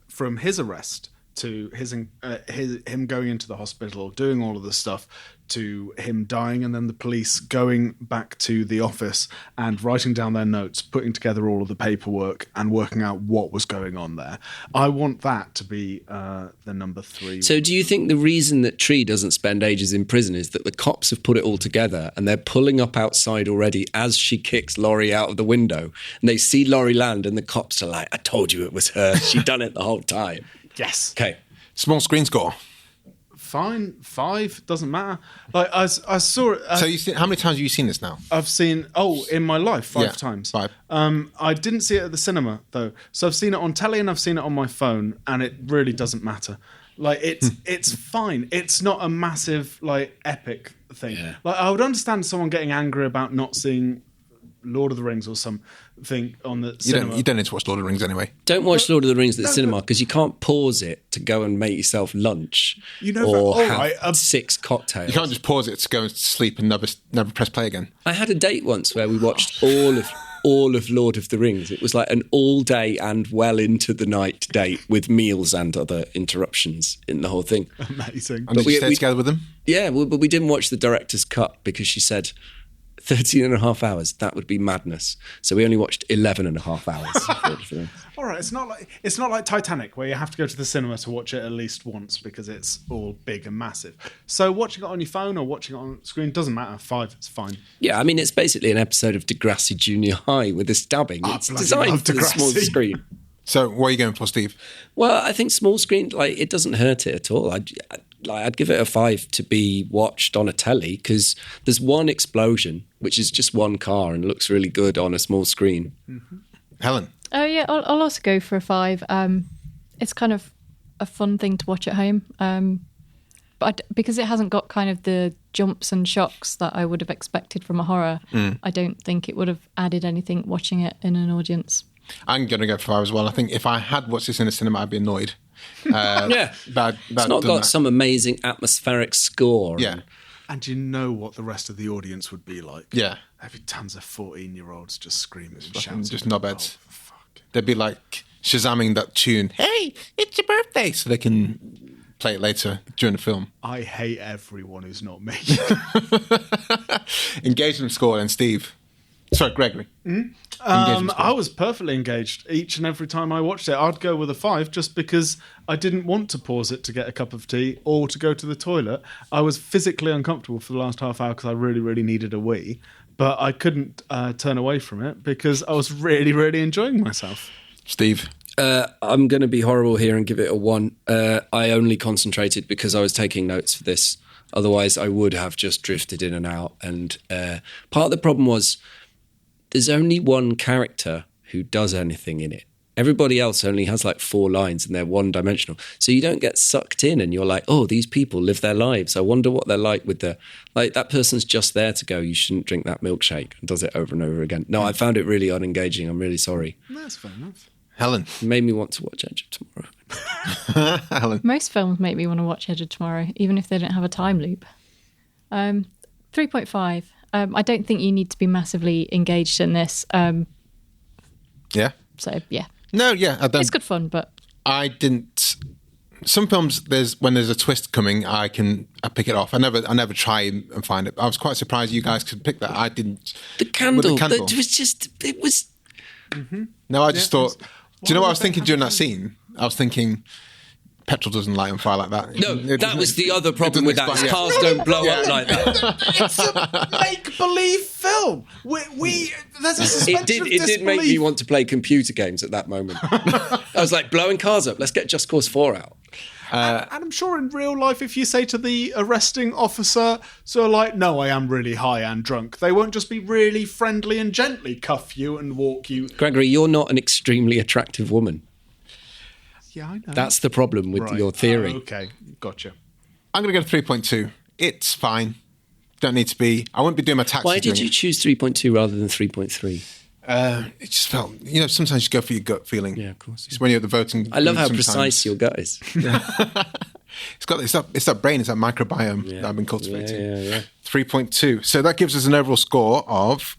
from his arrest to him going into the hospital, doing all of this stuff, to him dying, and then the police going back to the office and writing down their notes, putting together all of the paperwork and working out what was going on there. I want that to be the number 3. So do you think the reason that Tree doesn't spend ages in prison is that the cops have put it all together and they're pulling up outside already as she kicks Laurie out of the window, and they see Laurie land and the cops are like, I told you it was her. She'd done it the whole time. Yes. Okay. Small screen score. Fine, 5, doesn't matter. Like I saw it. So how many times have you seen this now? I've seen in my life 5 times. 5. I didn't see it at the cinema though, so I've seen it on telly and I've seen it on my phone, and it really doesn't matter. Like it's fine. It's not a massive epic thing. Yeah. Like I would understand someone getting angry about not seeing Lord of the Rings or something on the cinema. You don't need to watch Lord of the Rings anyway. Don't watch Lord of the Rings at the cinema, because you can't pause it to go and make yourself lunch or have 6 cocktails. You can't just pause it to go and sleep and never press play again. I had a date once where we watched all of Lord of the Rings. It was like an all day and well into the night date with meals and other interruptions in the whole thing. Amazing. And did you stay together with them? Yeah, but we didn't watch the director's cut because she said 13 and a half hours, that would be madness. So we only watched 11 and a half hours. All right, it's not like Titanic, where you have to go to the cinema to watch it at least once because it's all big and massive. So watching it on your phone or watching it on screen doesn't matter. 5, it's fine. Yeah, I mean, it's basically an episode of Degrassi Junior High with a stabbing. It's designed for the small screen. So what are you going for, Steve? Well, I think small screen, it doesn't hurt it at all. I'd give it a 5 to be watched on a telly, because there's one explosion, which is just one car and looks really good on a small screen. Mm-hmm. Helen? Oh, yeah, I'll also go for a 5. It's kind of a fun thing to watch at home. But because it hasn't got kind of the jumps and shocks that I would have expected from a horror, I don't think it would have added anything watching it in an audience. I'm going to go for 5 as well. I think if I had watched this in a cinema, I'd be annoyed. Yeah. It's not got some amazing atmospheric score. Yeah. And you know what the rest of the audience would be like. Yeah. There'd be tons of 14-year-olds just screaming and Fucking shouting. just knobheads. Oh, fuck. They'd be like Shazamming that tune. Hey, it's your birthday. So they can play it later during the film. I hate everyone who's not me. Engagement score and Steve. Sorry, Gregory. I was perfectly engaged each and every time I watched it. I'd go with a 5 just because I didn't want to pause it to get a cup of tea or to go to the toilet. I was physically uncomfortable for the last half hour because I really, really needed a wee. But I couldn't turn away from it because I was really, really enjoying myself. Steve. I'm going to be horrible here and give it a 1. I only concentrated because I was taking notes for this. Otherwise, I would have just drifted in and out. And part of the problem was there's only one character who does anything in it. Everybody else only has like 4 lines and they're one-dimensional. So you don't get sucked in and you're like, oh, these people live their lives. I wonder what they're like with the... Like, that person's just there to go, you shouldn't drink that milkshake, and does it over and over again. No, I found it really unengaging. I'm really sorry. That's fair enough. Helen. It made me want to watch Edge of Tomorrow. Helen. Most films make me want to watch Edge of Tomorrow, even if they don't have a time loop. 3.5. I don't think you need to be massively engaged in this. Yeah. So, yeah. No, yeah. It's good fun, but... I didn't... Some films, when there's a twist coming, I pick it off. I never try and find it. I was quite surprised you guys could pick that. I didn't. The candle. It was just... It was... Mm-hmm. No, I just thought... Do you know what I was thinking during that scene? I was thinking... Petrol doesn't light on fire like that. No, that was the other problem with that. Cars don't blow up like that. It's a make-believe film. There's a suspension of disbelief. It did make me want to play computer games at that moment. I was like, blowing cars up. Let's get Just Cause 4 out. And I'm sure in real life, if you say to the arresting officer, so like, no, I am really high and drunk, they won't just be really friendly and gently cuff you and walk you. Gregory, you're not an extremely attractive woman. Yeah, I know. That's the problem with your theory. Okay, gotcha. I'm going to go to 3.2. It's fine. Don't need to be. I wouldn't be doing my taxes. Why did you choose 3.2 rather than 3.3? It just felt, sometimes you go for your gut feeling. Yeah, of course. It's when you're at the voting. I love how sometimes. Precise your gut is. It's that brain, it's that microbiome that I've been cultivating. Yeah. 3.2. So that gives us an overall score of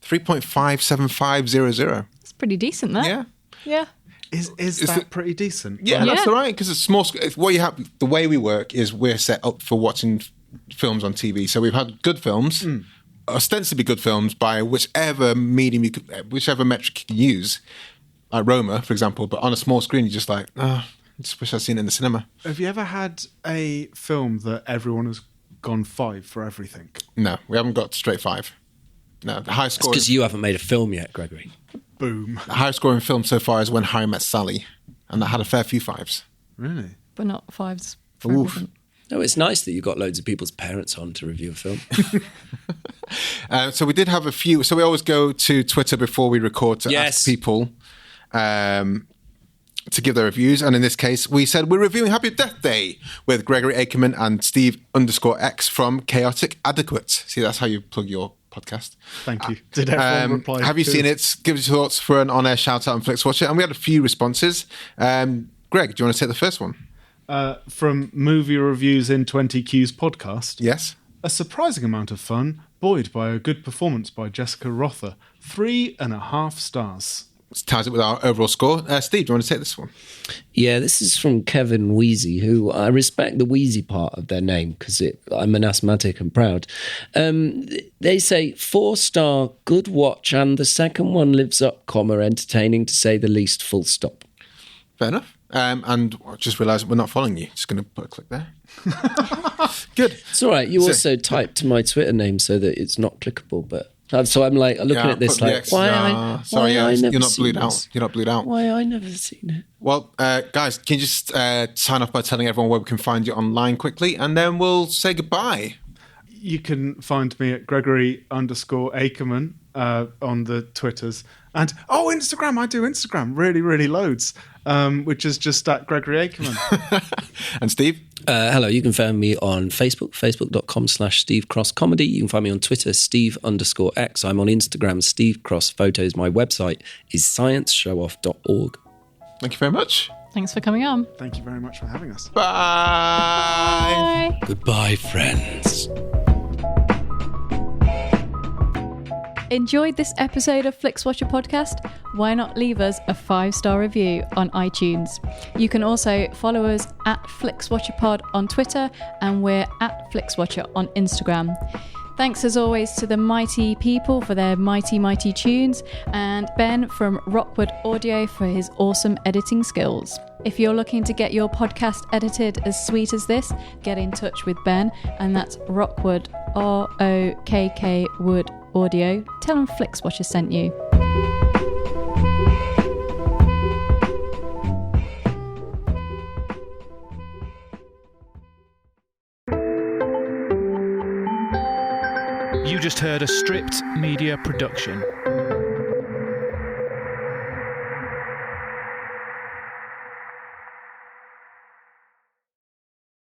3.57500. It's pretty decent, that. Yeah. Yeah. Is that pretty decent? Yeah, that's all right, because it's small. What you have, the way we work is we're set up for watching films on TV. So we've had good films, ostensibly good films by whichever medium, whichever metric you can use, like Roma, for example. But on a small screen, you're just like, I just wish I'd seen it in the cinema. Have you ever had a film that everyone has gone 5 for everything? No, we haven't got straight 5. No, the high score. It's because you haven't made a film yet, Gregory. Boom. The highest scoring film so far is When Harry Met Sally, and that had a fair few 5s. Really? But not 5s for everything. No, it's nice that you got loads of people's parents on to review a film. So we did have a few. So we always go to Twitter before we record to ask people to give their reviews. And in this case, we said we're reviewing Happy Death Day with Gregory Akerman and Steve _X from Chaotic Adequate. See, that's how you plug your podcast. Thank you. Did everyone reply? Have you seen it? Give us your thoughts for an on-air shout-out on Flixwatcher. And we had a few responses. Greg, do you want to take the first one? From Movie Reviews in 20 Q's podcast. Yes. A surprising amount of fun, buoyed by a good performance by Jessica Rothe. 3.5 stars. Which ties it with our overall score. Steve, do you want to take this one? Yeah, this is from Kevin Wheezy, who I respect the Wheezy part of their name because I'm an asthmatic and proud. They say 4-star, good watch, and the second one lives up, entertaining to say the least, full stop. Fair enough. And I just realised we're not following you. Just going to put a click there. Good. It's all right. You also typed my Twitter name so that it's not clickable, but... So I'm like looking at this like, why I never you're not blued out. You're not blued out. Why I never seen it? Well, guys, can you just sign off by telling everyone where we can find you online quickly, and then we'll say goodbye. You can find me at Gregory _Akerman on the Twitters. And, Instagram. I do Instagram. Really, really loads. Which is just at Gregory Akerman. And Steve? Hello, you can find me on Facebook, facebook.com/Steve Cross Comedy. You can find me on Twitter, Steve _X. I'm on Instagram, Steve Cross Photos. My website is scienceshowoff.org. Thank you very much. Thanks for coming on. Thank you very much for having us. Bye. Bye. Goodbye, friends. Enjoyed this episode of Flixwatcher podcast? Why not leave us a 5-star review on iTunes? You can also follow us at FlixWatcherPod on Twitter, and we're at FlixWatcher on Instagram. Thanks as always to the mighty people for their mighty, mighty tunes, and Ben from Rockwood Audio for his awesome editing skills. If you're looking to get your podcast edited as sweet as this, get in touch with Ben, and that's Rockwood, ROKK Wood Audio. Tell them Flixwatcher sent you. You just heard a Stripped Media production.